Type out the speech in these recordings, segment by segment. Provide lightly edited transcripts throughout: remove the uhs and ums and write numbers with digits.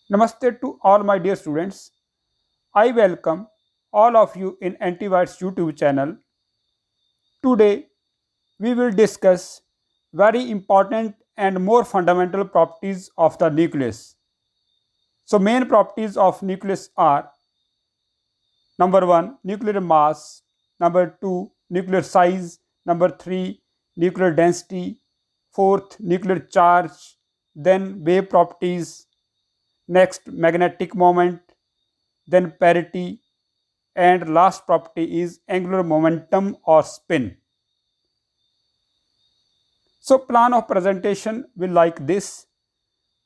Namaste to all my dear students. I welcome all of you in Antivirus YouTube channel. Today we will discuss very important and more fundamental properties of the nucleus. So main properties of nucleus are number 1 nuclear mass, number 2 nuclear size, number 3 nuclear density, fourth nuclear charge, then wave properties, next magnetic moment, then parity, and last property is angular momentum or spin. So plan of presentation will like this.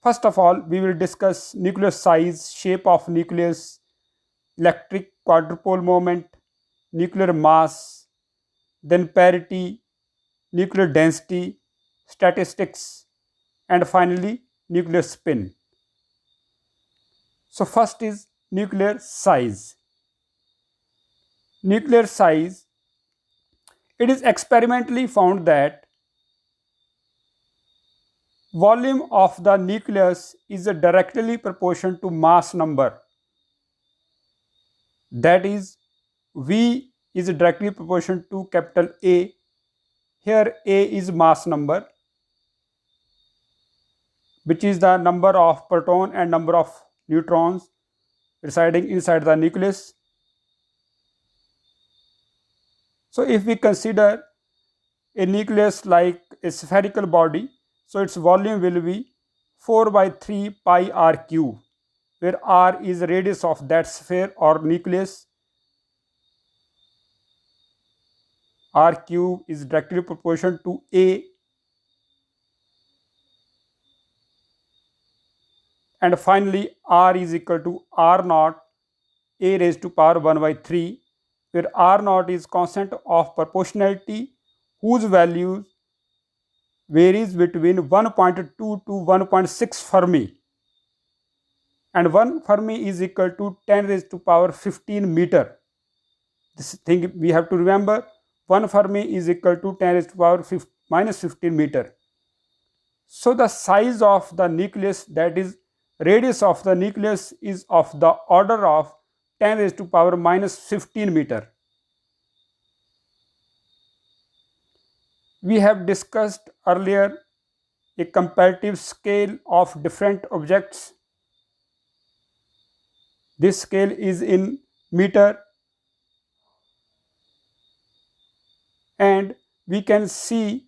First of all, we will discuss nucleus size, shape of nucleus, electric quadrupole moment, nuclear mass, then parity, nuclear density, statistics, and finally nuclear spin. So first is nuclear size. Nuclear size, it is experimentally found that volume of the nucleus is directly proportional to mass number. That is, V is directly proportional to capital A. Here A is mass number, which is the number of proton and number of neutrons residing inside the nucleus. So if we consider a nucleus like a spherical body, so its volume will be 4 by 3 pi r cube, where r is radius of that sphere or nucleus. R cube is directly proportional to A, and finally R is equal to R naught A raised to power 1 by 3, where R naught is constant of proportionality whose value varies between 1.2 to 1.6 Fermi, and 1 Fermi is equal to 10 raised to power 15 meter. This thing we have to remember, 1 Fermi is equal to 10 raised to power minus 15 meter. So the size of the nucleus, that is radius of the nucleus, is of the order of 10 raised to power minus 15 meter. We have discussed earlier a comparative scale of different objects. This scale is in meter, and we can see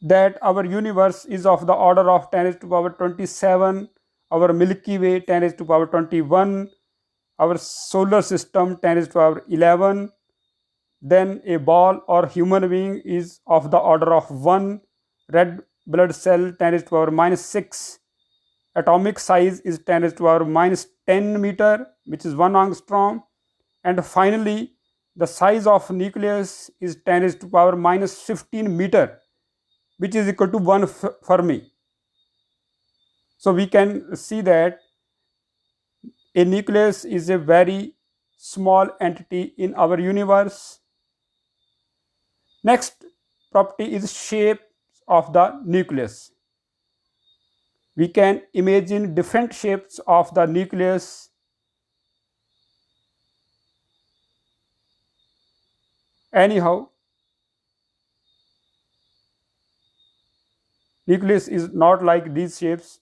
that our universe is of the order of 10 raised to power 27, our Milky Way 10 raised to power 21, our solar system 10 raised to power 11, then a ball or human being is of the order of 1, red blood cell 10 raised to power minus 6, atomic size is 10 raised to power minus 10 meter, which is 1 angstrom, and finally the size of nucleus is 10 raised to power minus 15 meter, which is equal to 1 Fermi. So we can see that a nucleus is a very small entity in our universe. Next property is shape of the nucleus. We can imagine different shapes of the nucleus. Anyhow, nucleus is not like these shapes.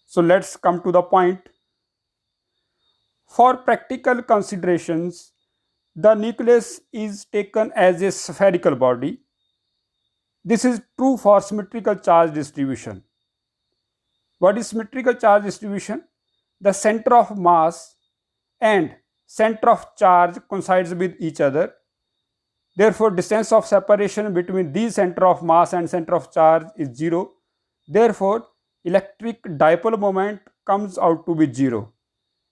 So let's come to the point. For practical considerations, the nucleus is taken as a spherical body. This is true for symmetrical charge distribution. What is symmetrical charge distribution? The center of mass and center of charge coincides with each other. Therefore, distance of separation between these center of mass and center of charge is 0. Therefore, electric dipole moment comes out to be 0.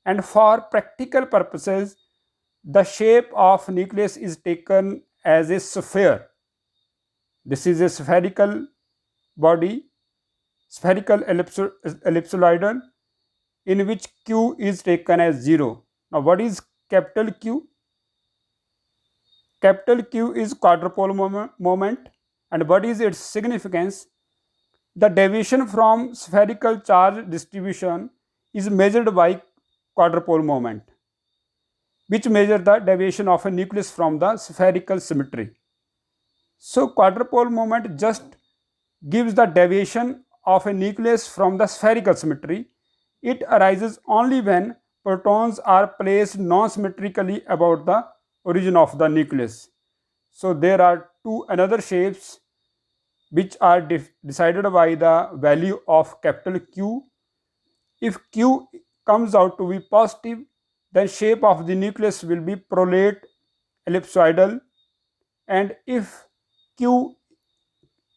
And for practical purposes, the shape of nucleus is taken as a sphere. This is a spherical body, spherical ellipsoidal, in which Q is taken as 0. Now what is capital Q? Capital Q is quadrupole moment, and what is its significance? The deviation from spherical charge distribution is measured by quadrupole moment, which measure the deviation of a nucleus from the spherical symmetry. So quadrupole moment just gives the deviation of a nucleus from the spherical symmetry. It arises only when protons are placed non-symmetrically about the origin of the nucleus. So there are two another shapes which are decided by the value of capital Q. If Q comes out to be positive, then shape of the nucleus will be prolate ellipsoidal, and if Q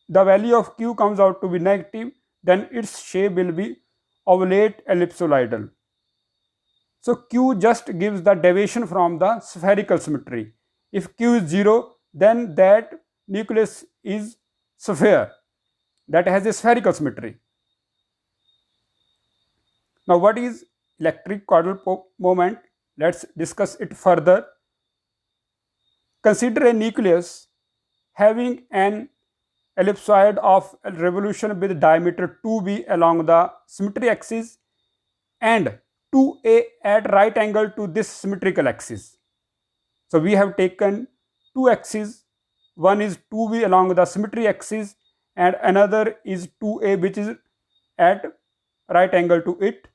the value of Q comes out to be negative, then its shape will be oblate ellipsoidal. So Q just gives the deviation from the spherical symmetry. If Q is 0, then that nucleus is sphere that has a spherical symmetry. Now what is electric quadrupole moment? Let's discuss it further. Consider a nucleus having an ellipsoid of revolution with diameter 2b along the symmetry axis and 2a at right angle to this symmetrical axis. So we have taken two axes, one is 2b along the symmetry axis and another is 2a which is at right angle to it,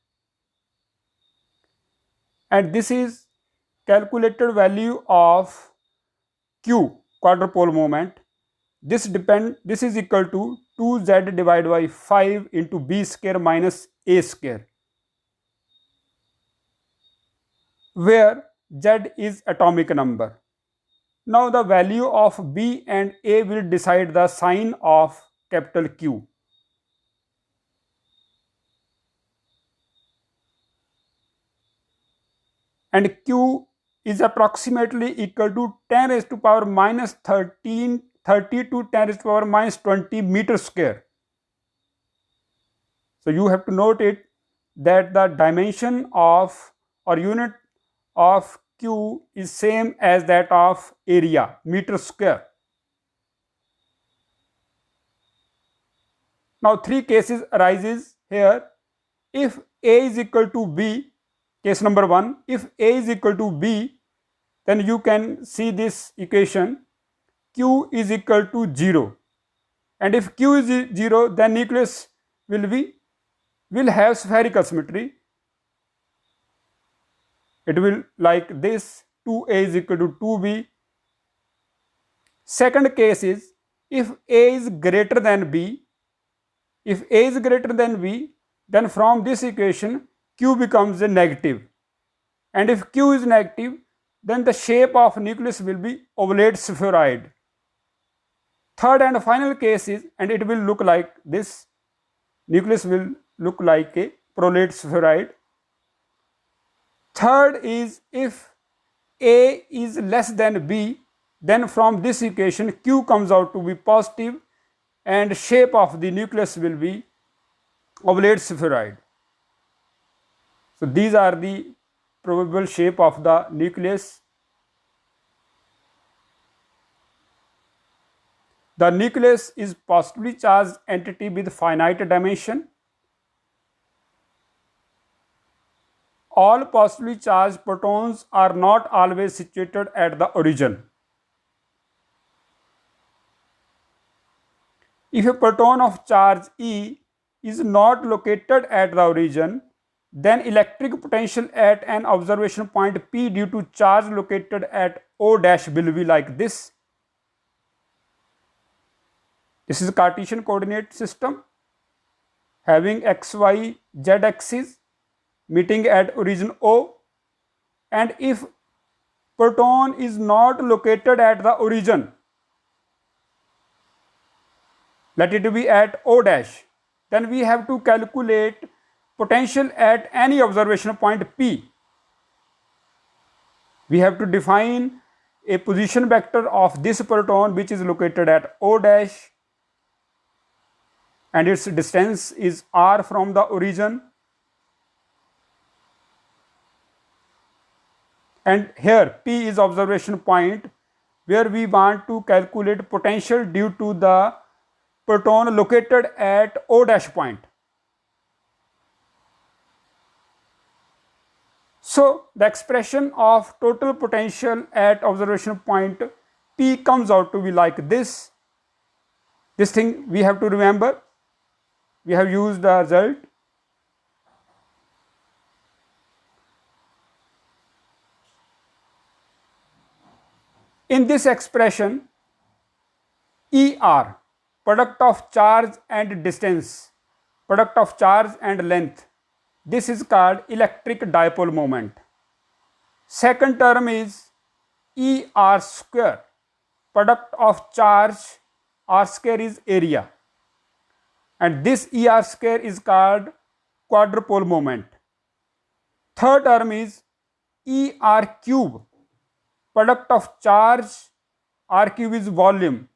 and this is calculated value of Q quadrupole moment. This is equal to 2z divided by 5 into b square minus a square, where z is atomic number. Now the value of b and a will decide the sign of capital Q. And Q is approximately equal to 10 raised to power minus 30 to 10 raised to power minus 20 meter square. So you have to note it that the dimension of or unit of Q is same as that of area, meter square. Now three cases arises here. If A is equal to B, case number 1, if A is equal to B, then you can see this equation Q is equal to 0, and if Q is 0, then nucleus will have spherical symmetry. It will like this, 2A is equal to 2B. Second case is if A is greater than B, if A is greater than B, then from this equation Q becomes a negative, and if Q is negative, then the shape of nucleus will be oblate spheroid. Third and final case is, and it will look like this, nucleus will look like a prolate spheroid. Third is if A is less than B, then from this equation Q comes out to be positive and shape of the nucleus will be oblate spheroid. So these are the probable shape of the nucleus. The nucleus is positively charged entity with finite dimension. All positively charged protons are not always situated at the origin. If a proton of charge E is not located at the origin, then electric potential at an observation point P due to charge located at O dash will be like this. This is a Cartesian coordinate system having x, y, z axis meeting at origin O, and if proton is not located at the origin, let it be at O dash, then we have to calculate potential at any observation point P. We have to define a position vector of this proton which is located at O dash, and its distance is r from the origin, and here P is observation point where we want to calculate potential due to the proton located at O dash point. So the expression of total potential at observation point P comes out to be like this. This thing we have to remember. We have used the result. In this expression, ER, product of charge and distance, product of charge and length, this is called electric dipole moment. Second term is ER square, product of charge, R square is area, and this ER square is called quadrupole moment. Third term is ER cube, product of charge, R cube is volume,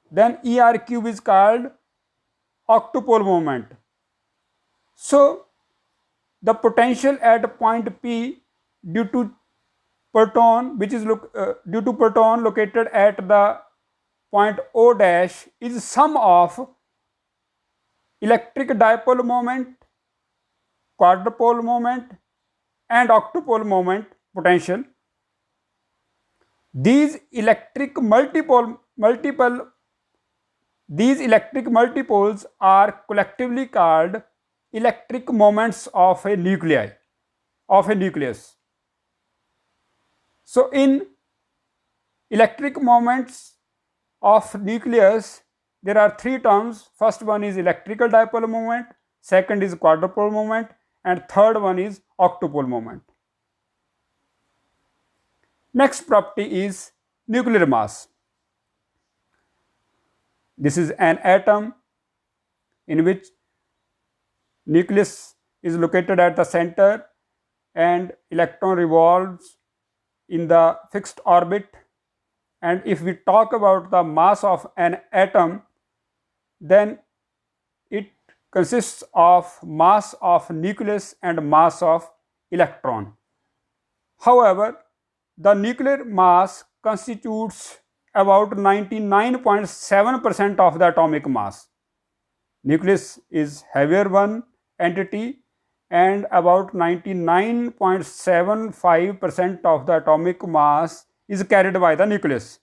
then ER cube is called octupole moment. So the potential at point P due to proton located at the point O dash is sum of electric dipole moment, quadrupole moment and octupole moment potential. These electric multipoles are collectively called electric moments of a nucleus. So in electric moments of nucleus, there are three terms. First one is electrical dipole moment, second is quadrupole moment, and third one is octupole moment. Next property is nuclear mass. This is an atom in which nucleus is located at the center and electron revolves in the fixed orbit. And if we talk about the mass of an atom, then it consists of mass of nucleus and mass of electron. However, the nuclear mass constitutes about 99.7% of the atomic mass. Nucleus is heavier one entity and about 99.75% of the atomic mass is carried by the nucleus.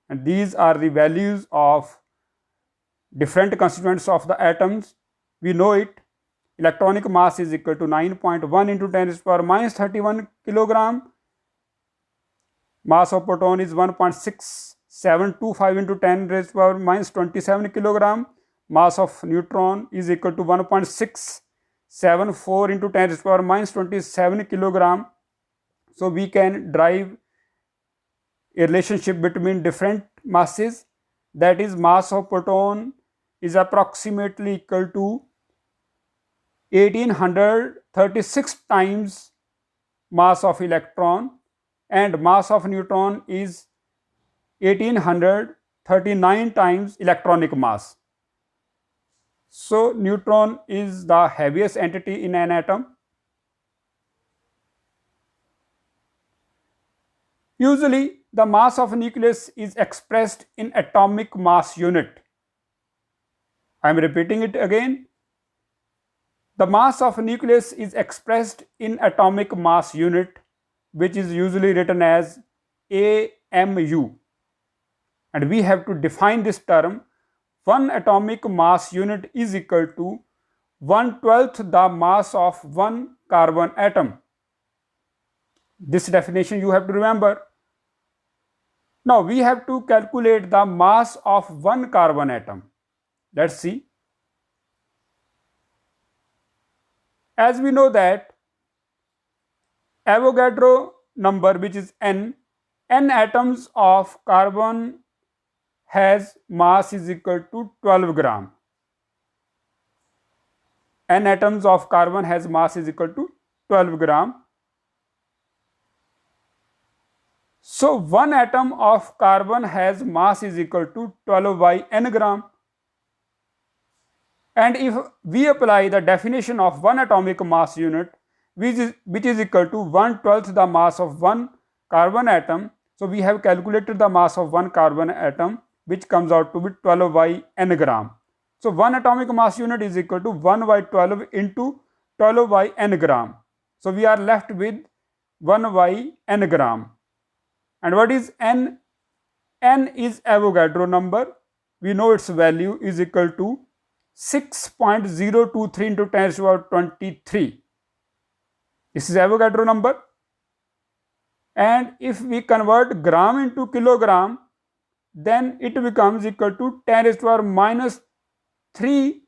And these are the values of different constituents of the atoms. We know it. Electronic mass is equal to 9.1 into 10 raised to power minus 31 kilogram. Mass of proton is 1.6725 into 10 raised to power minus 27 kilogram. Mass of neutron is equal to 1.674 into 10 raised to power minus 27 kilogram. So we can derive a relationship between different masses, that is mass of proton is approximately equal to 1836 times mass of electron and mass of neutron is 1839 times electronic mass. So neutron is the heaviest entity in an atom. Usually the mass of a nucleus is expressed in atomic mass unit. I am repeating it again. The mass of a nucleus is expressed in atomic mass unit, which is usually written as AMU. And we have to define this term. One atomic mass unit is equal to 1/12 the mass of one carbon atom. This definition you have to remember. Now we have to calculate the mass of one carbon atom. Let's see. As we know that Avogadro number, which is n atoms of carbon has mass is equal to 12 gram. N atoms of carbon has mass is equal to 12 gram. So one atom of carbon has mass is equal to 12 by n gram. And if we apply the definition of one atomic mass unit, which is equal to 1/12 the mass of one carbon atom, so we have calculated the mass of one carbon atom, which comes out to be 12 by n gram. So 1 atomic mass unit is equal to 1 by 12 into 12 by n gram. So we are left with 1 by n gram. And what is n? N is Avogadro number. We know its value is equal to 6.023 into 10 raised to the power 23. This is Avogadro number. And if we convert gram into kilogram, then it becomes equal to 10 raised to the power minus 3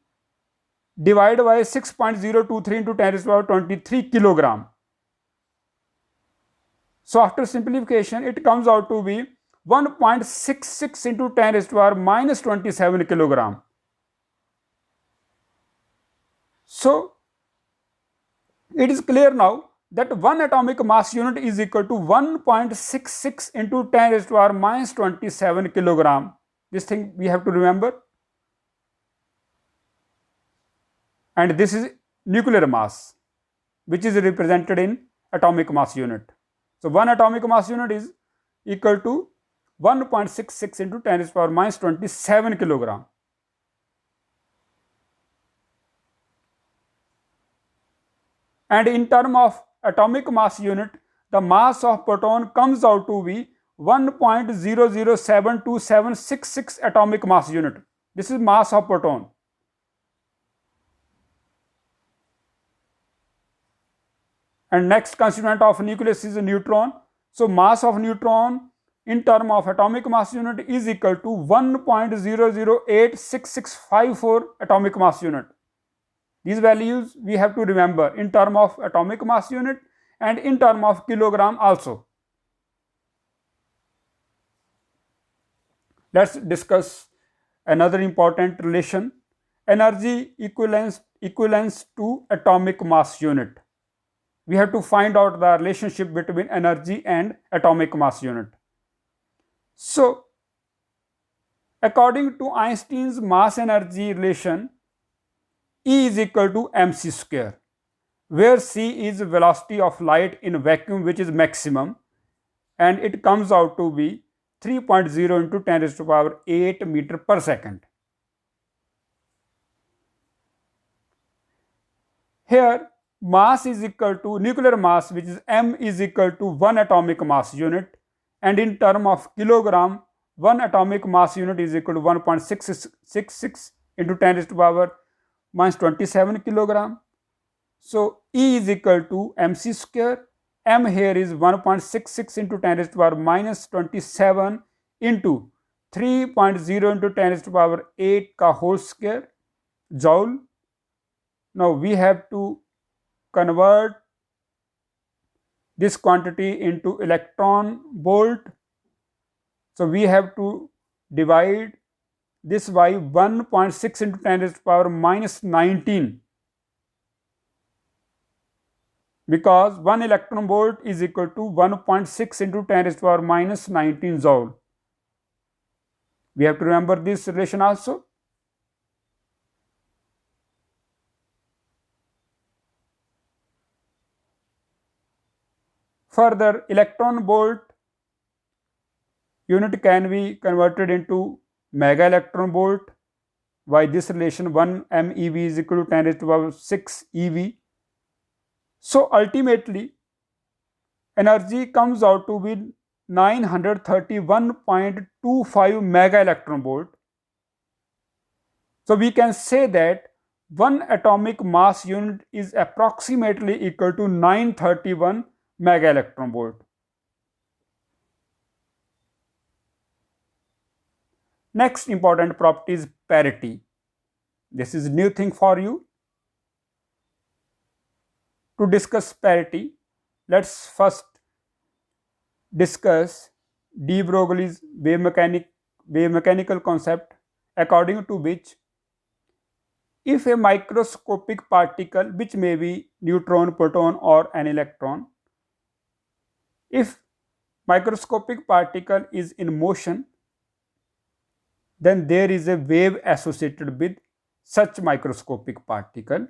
divided by 6.023 into 10 raised to the power 23 kilogram. So after simplification, it comes out to be 1.66 into 10 raised to the power minus 27 kilogram. So it is clear now that 1 atomic mass unit is equal to 1.66 into 10 raised to the power minus 27 kilogram. This thing we have to remember. And this is nuclear mass, which is represented in atomic mass unit. So 1 atomic mass unit is equal to 1.66 into 10 raised to the power minus 27 kilogram. And in terms of atomic mass unit, the mass of proton comes out to be 1.00727766 atomic mass unit. This is mass of proton. And next constituent of nucleus is a neutron. So mass of neutron in terms of atomic mass unit is equal to 1.00866654 atomic mass unit. These values we have to remember in terms of atomic mass unit and in terms of kilogram also. Let's discuss another important relation, energy equivalence to atomic mass unit. We have to find out the relationship between energy and atomic mass unit. So, according to Einstein's mass energy relation, E is equal to mc square, where c is velocity of light in vacuum, which is maximum, and it comes out to be 3.0 into 10 raised to the power 8 meter per second. Here mass is equal to nuclear mass, which is m, is equal to 1 atomic mass unit, and in term of kilogram, 1 atomic mass unit is equal to 1.666 into 10 raised to the power minus 27 kilogram. So E is equal to mc square. M here is 1.66 into 10 raised to the power minus 27 into 3.0 into 10 raised to the power 8 ka whole square joule. Now we have to convert this quantity into electron volt. So we have to divide this by 1.6 into 10 raised to the power minus 19, because 1 electron volt is equal to 1.6 into 10 raised to the power minus 19 joule. We have to remember this relation also. Further, electron volt unit can be converted into mega electron volt by this relation 1 MeV is equal to 10 raised to the power 6 eV. So ultimately energy comes out to be 931.25 mega electron volt. So we can say that 1 atomic mass unit is approximately equal to 931 mega electron volt. Next important property is parity. This is new thing for you. To discuss parity, let's first discuss de Broglie's wave mechanical concept, according to which if a microscopic particle, which may be neutron, proton or an electron, if microscopic particle is in motion, then there is a wave associated with such microscopic particle,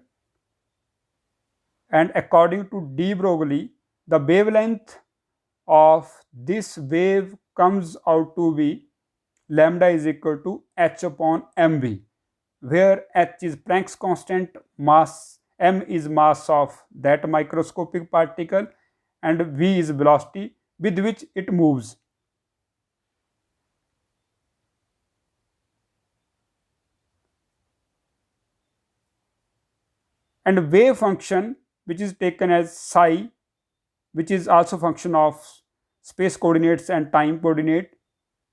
and according to de Broglie, the wavelength of this wave comes out to be lambda is equal to h upon mv, where h is Planck's constant, mass m is mass of that microscopic particle, and v is velocity with which it moves. And wave function, which is taken as psi, which is also function of space coordinates and time coordinate.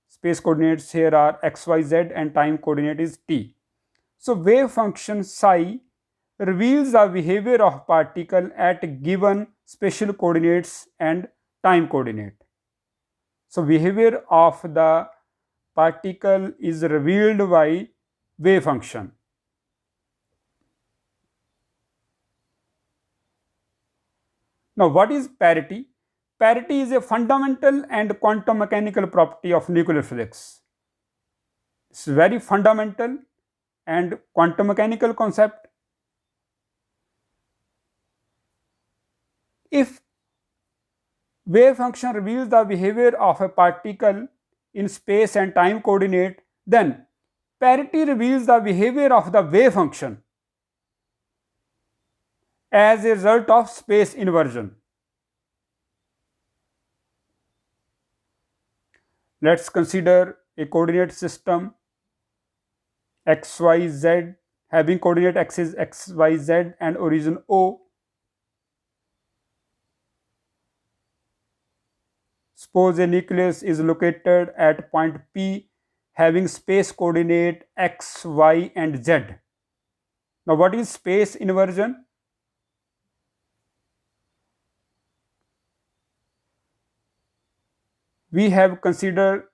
Space coordinates here are xyz and time coordinate is t. So wave function psi reveals the behavior of particle at given spatial coordinates and time coordinate. So behavior of the particle is revealed by wave function. Now, what is parity? Parity is a fundamental and quantum mechanical property of nuclear physics. It's very fundamental and quantum mechanical concept. If wave function reveals the behavior of a particle in space and time coordinate, then parity reveals the behavior of the wave function as a result of space inversion. Let's consider a coordinate system xyz having coordinate axis xyz and origin O. Suppose a nucleus is located at point P having space coordinate x, y and z. Now what is space inversion? We have considered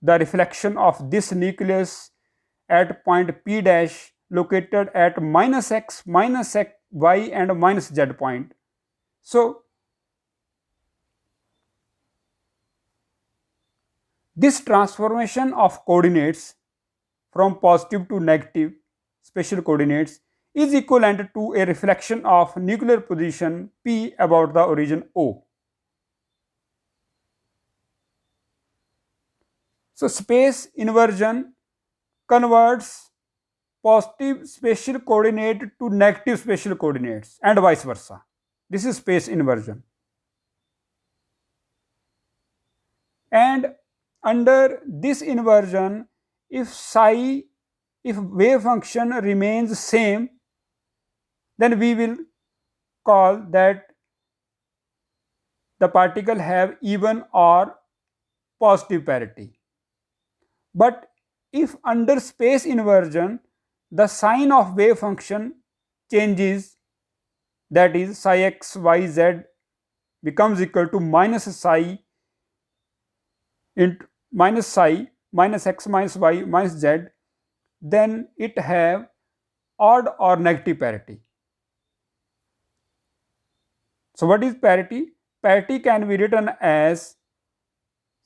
the reflection of this nucleus at point P dash located at minus x, y and minus z point. So this transformation of coordinates from positive to negative spatial coordinates is equivalent to a reflection of nuclear position P about the origin O. So space inversion converts positive spatial coordinate to negative spatial coordinates and vice versa. This is space inversion. And under this inversion, if wave function remains same, then we will call that the particle have even or positive parity. But if under space inversion, the sign of wave function changes, that is psi x, y, z becomes equal to minus psi into minus psi minus x minus y minus z, then it have odd or negative parity. So what is parity? Parity can be written as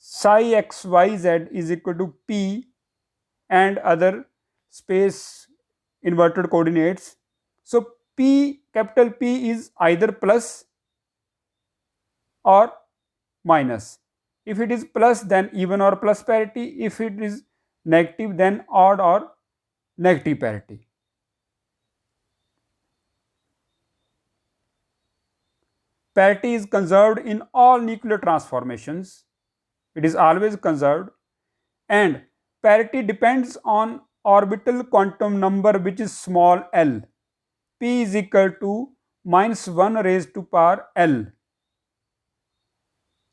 psi x y z is equal to p and other space inverted coordinates. So p, capital P is either plus or minus. If it is plus, then even or plus parity. If it is negative, then odd or negative parity. Parity is conserved in all nuclear transformations. It is always conserved, and parity depends on orbital quantum number, which is small l. P is equal to minus 1 raised to power L.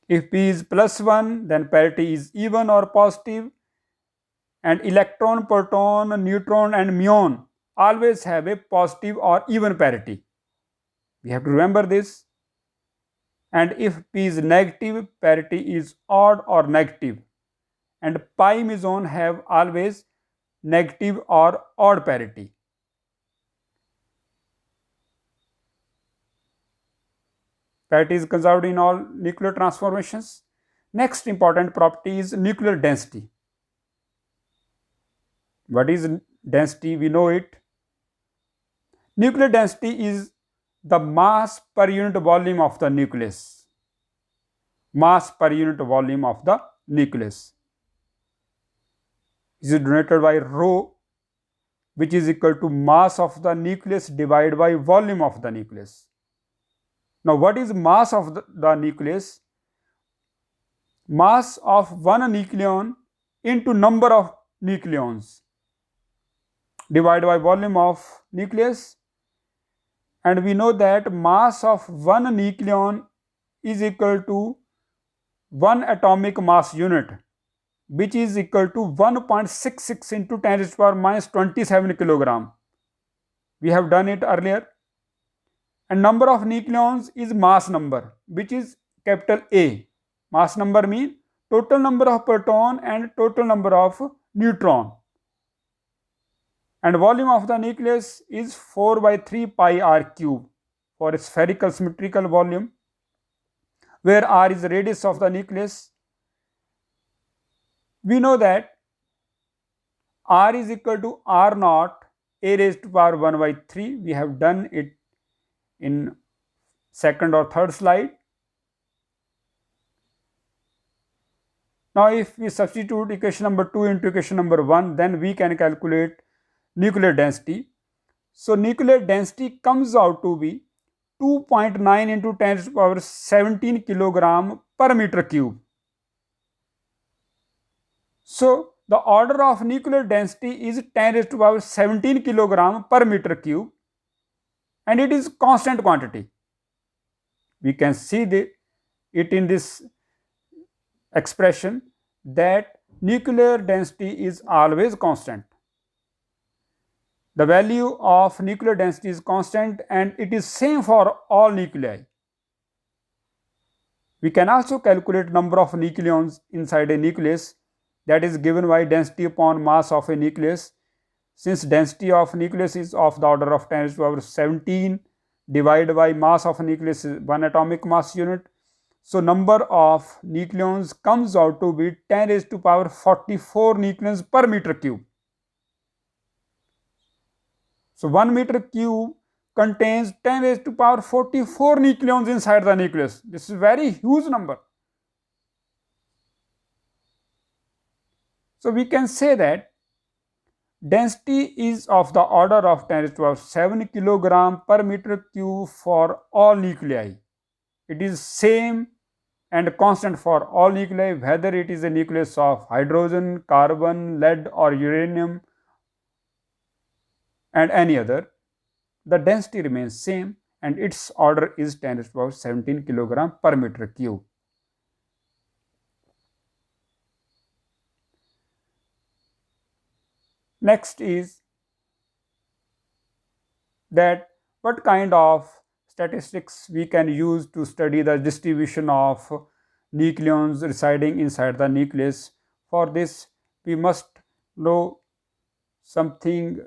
If P is plus 1, then parity is even or positive, and electron, proton, neutron and muon always have a positive or even parity. We have to remember this. And if P is negative, parity is odd or negative, and pi meson have always negative or odd parity. Parity is conserved in all nuclear transformations. Next important property is nuclear density. What is density? We know it. Nuclear density is the mass per unit volume of the nucleus. Mass per unit volume of the nucleus. is denoted by rho, which is equal to mass of the nucleus divided by volume of the nucleus. Now, what is mass of the nucleus? Mass of one nucleon into number of nucleons divided by volume of nucleus, and we know that mass of one nucleon is equal to 1 atomic mass unit, which is equal to 1.66 into 10 raised to power minus 27 kilogram. We have done it earlier. And number of nucleons is mass number, which is capital A. Mass number means total number of proton and total number of neutron. And volume of the nucleus is 4 by 3 pi r cube for a spherical symmetrical volume, where r is the radius of the nucleus. We know that r is equal to r naught a raised to power 1 by 3. We have done it in second or third slide. Now, if we substitute equation number 2 into equation number 1, then we can calculate nuclear density. So, nuclear density comes out to be 2.9 into 10 to the power 17 kilogram per meter cube. So, the order of nuclear density is 10 raised to the power 17 kilogram per meter cube, and it is constant quantity. We can see it in this expression that nuclear density is always constant. The value of nuclear density is constant and it is same for all nuclei. We can also calculate number of nucleons inside a nucleus, that is given by density upon mass of a nucleus. Since density of nucleus is of the order of 10 raised to the power 17 divided by mass of a nucleus is 1 atomic mass unit. So, number of nucleons comes out to be 10 raised to the power 44 nucleons per meter cube. So, 1 meter cube contains 10 raised to the power 44 nucleons inside the nucleus. This is a very huge number. So, we can say that density is of the order of 10 raised to the power 7 kilogram per meter cube for all nuclei. It is same and constant for all nuclei, whether it is a nucleus of hydrogen, carbon, lead or uranium and any other. The density remains same and its order is 10 raised to the power 17 kilogram per meter cube. Next is that what kind of statistics we can use to study the distribution of nucleons residing inside the nucleus. For this, we must know something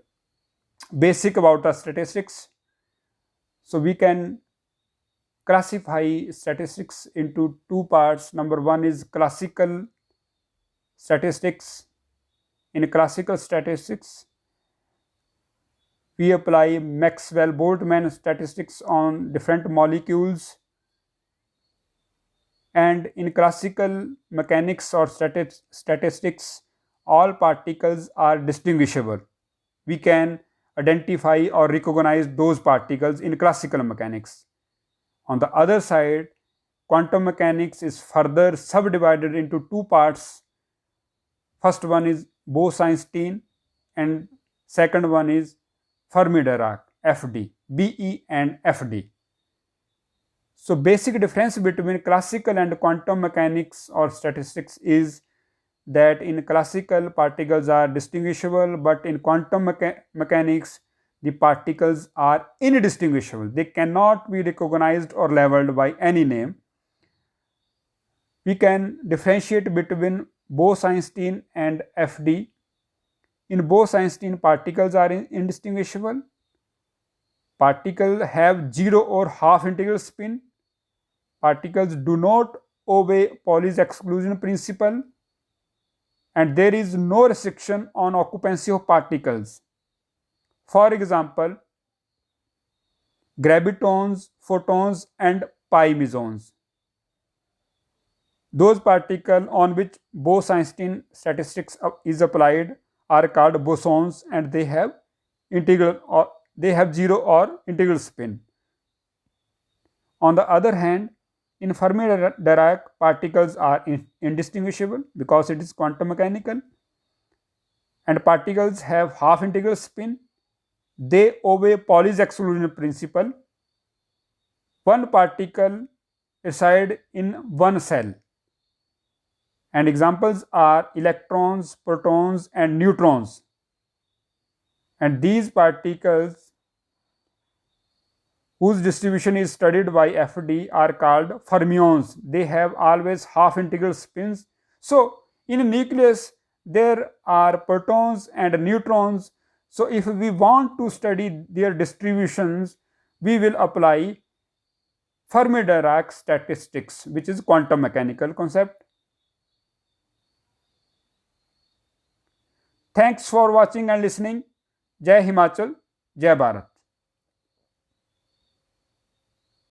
basic about the statistics. So, we can classify statistics into two parts. Number one is classical statistics. In classical statistics, we apply Maxwell-Boltzmann statistics on different molecules, and in classical mechanics or statistics, all particles are distinguishable. We can identify or recognize those particles in classical mechanics. On the other side, quantum mechanics is further subdivided into two parts. First one is Bose-Einstein and second one is Fermi-Dirac, FD, BE and FD. So, basic difference between classical and quantum mechanics or statistics is that in classical particles are distinguishable, but in quantum mechanics the particles are indistinguishable. They cannot be recognized or labeled by any name. We can differentiate between Bose-Einstein and FD. In Bose-Einstein, particles are indistinguishable. Particles have zero or half integral spin. Particles do not obey Pauli's exclusion principle, and there is no restriction on occupancy of particles. For example, gravitons, photons and pi mesons. Those particles on which Bose-Einstein statistics is applied are called bosons, and they have zero or integral spin. On the other hand, in Fermi-Dirac, particles are indistinguishable because it is quantum mechanical, and particles have half integral spin. They obey Pauli's exclusion principle. One particle resides in one cell, and examples are electrons, protons, and neutrons. And these particles whose distribution is studied by FD are called fermions. They have always half integral spins. So in a nucleus there are protons and neutrons. So if we want to study their distributions, we will apply Fermi-Dirac statistics, which is quantum mechanical concept. Thanks for watching and listening. Jai Himachal, Jai Bharat.